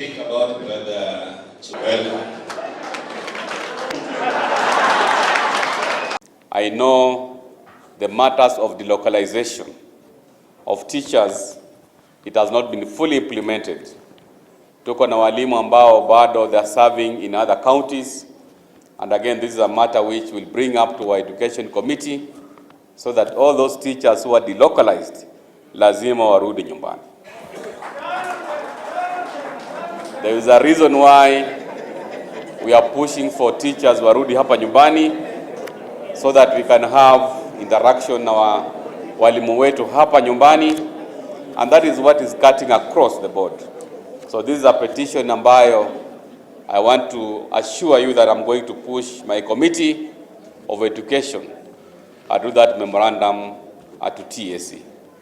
think about whether I know the matters of delocalization of teachers, it has not been fully implemented. Tuko na walimu ambao bado they are serving in other counties, and again this is a matter which will bring up to our education committee so that all those teachers who are delocalized lazima warudi nyumbani. There is a reason why we are pushing for teachers warudi hapa nyumbani so that we can have interaction na walimu wetu hapa nyumbani, and that is what is cutting across the board. So this is a petition ambayo I want to assure you that I'm going to push my committee of education to that memorandum to TSC.